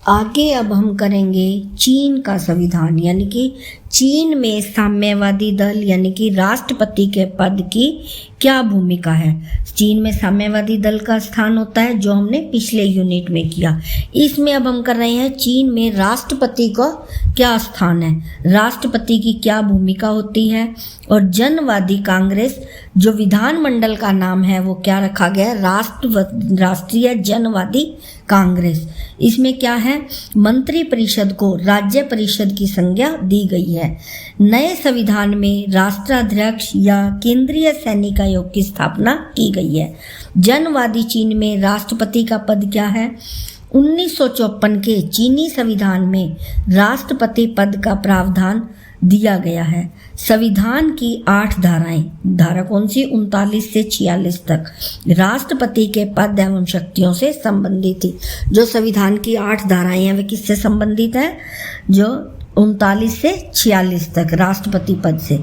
आगे अब हम करेंगे चीन का संविधान, यानी कि चीन में साम्यवादी दल यानी कि राष्ट्रपति के पद की क्या भूमिका है। चीन में साम्यवादी दल का स्थान होता है, जो हमने पिछले यूनिट में किया। इसमें अब हम कर रहे हैं चीन में राष्ट्रपति का क्या स्थान है, राष्ट्रपति की क्या भूमिका होती है। और जनवादी कांग्रेस जो विधानमंडल का नाम है वो क्या रखा गया है, राष्ट्रीय जनवादी कांग्रेस। इसमें क्या है, मंत्री परिषद को राज्य परिषद की संज्ञा दी गई है। नए संविधान में राष्ट्राध्यक्ष या केंद्रीय सैनिक आयोग की स्थापना की गई है। जनवादी चीन में राष्ट्रपति का पद क्या है। 1954 के चीनी संविधान में राष्ट्रपति पद का प्रावधान दिया गया है। संविधान की 8 धाराएं, धारा कौन सी, 39 से 46 तक राष्ट्रपति के पद एवं शक्तियों से संबंधित थी। जो संविधान की 8 धाराएं हैं वे किससे संबंधित है, जो 39 से 46 तक राष्ट्रपति पद से।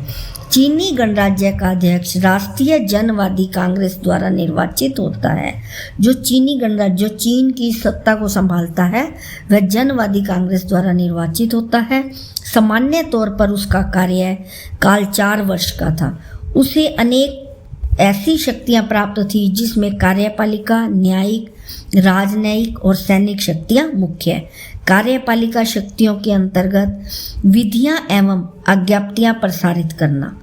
चीनी गणराज्य का अध्यक्ष राष्ट्रीय जनवादी कांग्रेस द्वारा निर्वाचित होता है। जो चीनी गणराज्य जो चीन की सत्ता को संभालता है वह जनवादी कांग्रेस द्वारा निर्वाचित होता है। सामान्य तौर पर उसका कार्यकाल 4 वर्ष का था। उसे अनेक ऐसी शक्तियां प्राप्त थी जिसमें कार्यपालिका, न्यायिक, राजनयिक और सैनिक शक्तियां मुख्य है। कार्यपालिका शक्तियों के अंतर्गत विधियां एवं आज्ञप्तियां प्रसारित करना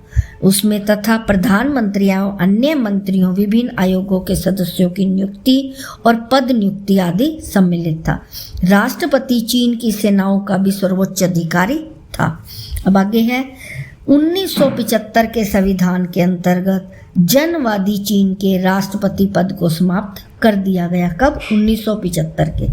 उसमें तथा प्रधानमंत्रियों, अन्य मंत्रियों, विभिन्न आयोगों के सदस्यों की नियुक्ति और पद नियुक्ति आदि सम्मिलित था। राष्ट्रपति चीन की सेनाओं का भी सर्वोच्च अधिकारी था। अब आगे है 1975 के संविधान के अंतर्गत जनवादी चीन के राष्ट्रपति पद को समाप्त कर दिया गया। कब, 1975 के।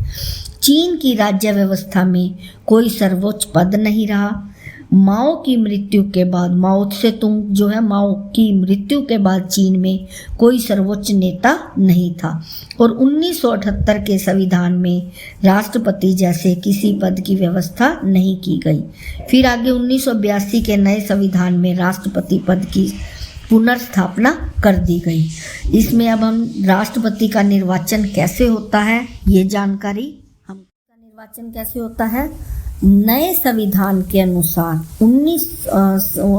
चीन की राज्य व्यवस्था में कोई सर्वोच्च पद नहीं रहा। माओ की मृत्यु के बाद, माओ से तुंग जो है, माओ की मृत्यु के बाद चीन में कोई सर्वोच्च नेता नहीं था। और 1978 के संविधान में राष्ट्रपति जैसे किसी पद की व्यवस्था नहीं की गई। फिर आगे 1982 के नए संविधान में राष्ट्रपति पद की पुनर्स्थापना कर दी गई। इसमें अब हम राष्ट्रपति का निर्वाचन कैसे होता है ये जानकारी, निर्वाचन कैसे होता है। नए संविधान के अनुसार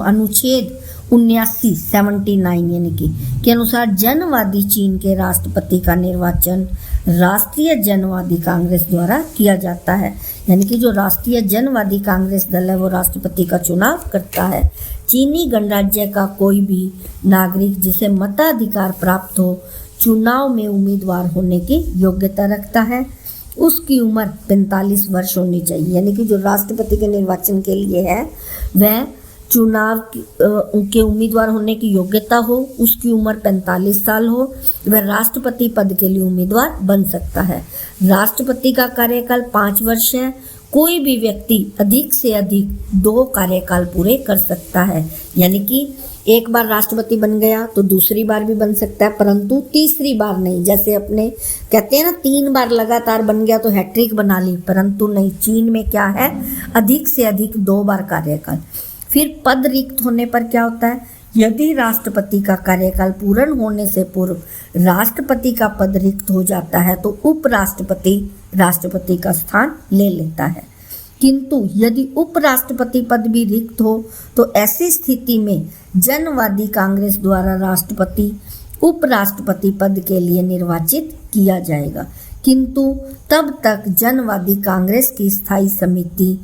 अनुच्छेद 79 यानी कि के अनुसार जनवादी चीन के राष्ट्रपति का निर्वाचन राष्ट्रीय जनवादी कांग्रेस द्वारा किया जाता है। यानी कि जो राष्ट्रीय जनवादी कांग्रेस दल है वो राष्ट्रपति का चुनाव करता है। चीनी गणराज्य का कोई भी नागरिक जिसे मताधिकार प्राप्त हो चुनाव में उम्मीदवार होने की योग्यता रखता है। उसकी उम्र 45 वर्ष होनी चाहिए। यानी कि जो राष्ट्रपति के निर्वाचन के लिए है वह चुनाव के उम्मीदवार होने की योग्यता हो, उसकी उम्र 45 साल हो, वह राष्ट्रपति पद के लिए उम्मीदवार बन सकता है। राष्ट्रपति का कार्यकाल 5 वर्ष है। कोई भी व्यक्ति अधिक से अधिक 2 कार्यकाल पूरे कर सकता है। यानी कि एक बार राष्ट्रपति बन गया तो दूसरी बार भी बन सकता है, परंतु तीसरी बार नहीं। जैसे अपने कहते हैं ना 3 बार लगातार बन गया तो हैट्रिक बना ली, परंतु नहीं, चीन में क्या है, अधिक से अधिक 2 बार कार्यकाल। फिर पद रिक्त होने पर क्या होता है, यदि राष्ट्रपति का कार्यकाल पूर्ण होने से पूर्व राष्ट्रपति का पद रिक्त हो जाता है तो उपराष्ट्रपति राष्ट्रपति का स्थान ले लेता है। किंतु यदि उपराष्ट्रपति पद भी रिक्त हो तो ऐसी स्थिति में जनवादी कांग्रेस द्वारा राष्ट्रपति उपराष्ट्रपति पद के लिए निर्वाचित किया जाएगा। किंतु तब तक जनवादी कांग्रेस की स्थायी समिति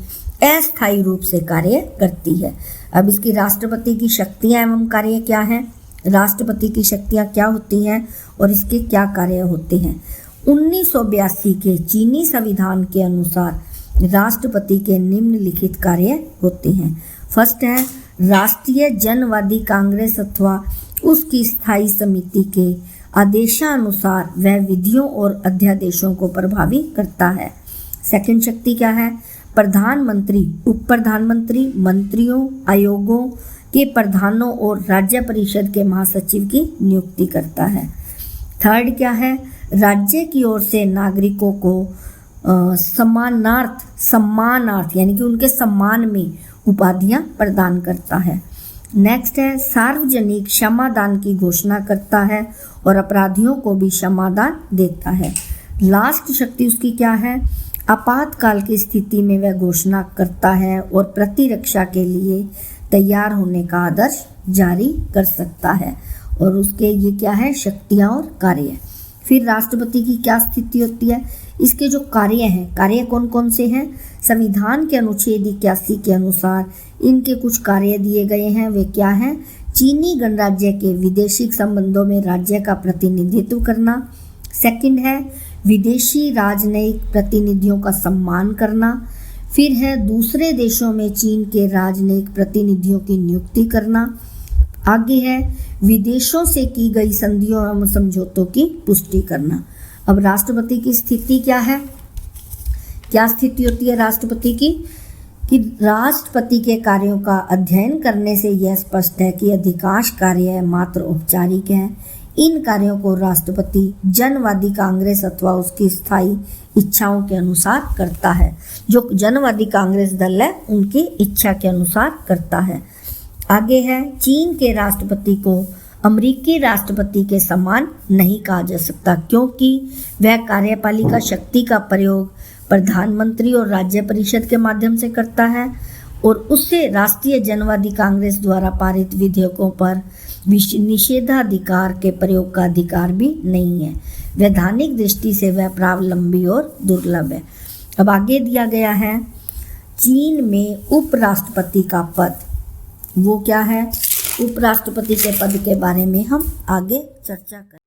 अस्थायी रूप से कार्य करती है। अब इसकी राष्ट्रपति की शक्तियां एवं कार्य क्या है, राष्ट्रपति की शक्तियां क्या होती हैं और इसके क्या कार्य होते हैं। 1982 के चीनी संविधान के अनुसार राष्ट्रपति के निम्नलिखित कार्य होते हैं। फर्स्ट है, राष्ट्रीय जनवादी कांग्रेस अथवा उसकी स्थायी समिति के आदेशानुसार वह विधियों और अध्यादेशों को प्रभावी करता है। सेकंड शक्ति क्या है, प्रधानमंत्री, उप प्रधानमंत्री, मंत्रियों, आयोगों के प्रधानों और राज्य परिषद के महासचिव की नियुक्ति करता है। थर्ड क्या है, राज्य की ओर से नागरिकों को सम्मानार्थ यानी कि उनके सम्मान में उपाधियां प्रदान करता है। नेक्स्ट है, सार्वजनिक क्षमादान की घोषणा करता है और अपराधियों को भी क्षमादान देता है। लास्ट शक्ति उसकी क्या है, आपातकाल की स्थिति में वह घोषणा करता है और प्रतिरक्षा के लिए तैयार होने का आदेश जारी कर सकता है। और उसके ये क्या है, शक्तियाँ और कार्य। फिर राष्ट्रपति की क्या स्थिति होती है, इसके जो कार्य हैं, कार्य कौन कौन से हैं, संविधान के अनुच्छेद 81 के अनुसार इनके कुछ कार्य दिए गए हैं। वे क्या हैं, चीनी गणराज्य के विदेशी संबंधों में राज्य का प्रतिनिधित्व करना। सेकंड है विदेशी राजनयिक प्रतिनिधियों का सम्मान करना। फिर है दूसरे देशों में चीन के राजनयिक प्रतिनिधियों की नियुक्ति करना। आगे है विदेशों से की गई संधियों एवं समझौतों की पुष्टि करना। अब राष्ट्रपति की स्थिति क्या है, क्या स्थिति होती है राष्ट्रपति की, कि राष्ट्रपति के कार्यों का अध्ययन करने से यह स्पष्ट है कि अधिकांश कार्य मात्र औपचारिक हैं। इन कार्यों को राष्ट्रपति जनवादी कांग्रेस अथवा उसकी स्थायी इच्छाओं के अनुसार करता है। जो जनवादी कांग्रेस दल है उनकी इच्छा के अनुसार करता है। आगे है चीन के राष्ट्रपति को अमेरिकी राष्ट्रपति के समान नहीं कहा जा सकता, क्योंकि वह कार्यपालिका शक्ति का प्रयोग प्रधानमंत्री और राज्य परिषद के माध्यम से करता है और उससे राष्ट्रीय जनवादी कांग्रेस द्वारा पारित विधेयकों पर निषेधाधिकार के प्रयोग का अधिकार भी नहीं है। वैधानिक दृष्टि से वह प्रावलंबी और दुर्लभ है। अब आगे दिया गया है चीन में उपराष्ट्रपति का पद, वो क्या है, उपराष्ट्रपति के पद के बारे में हम आगे चर्चा करें।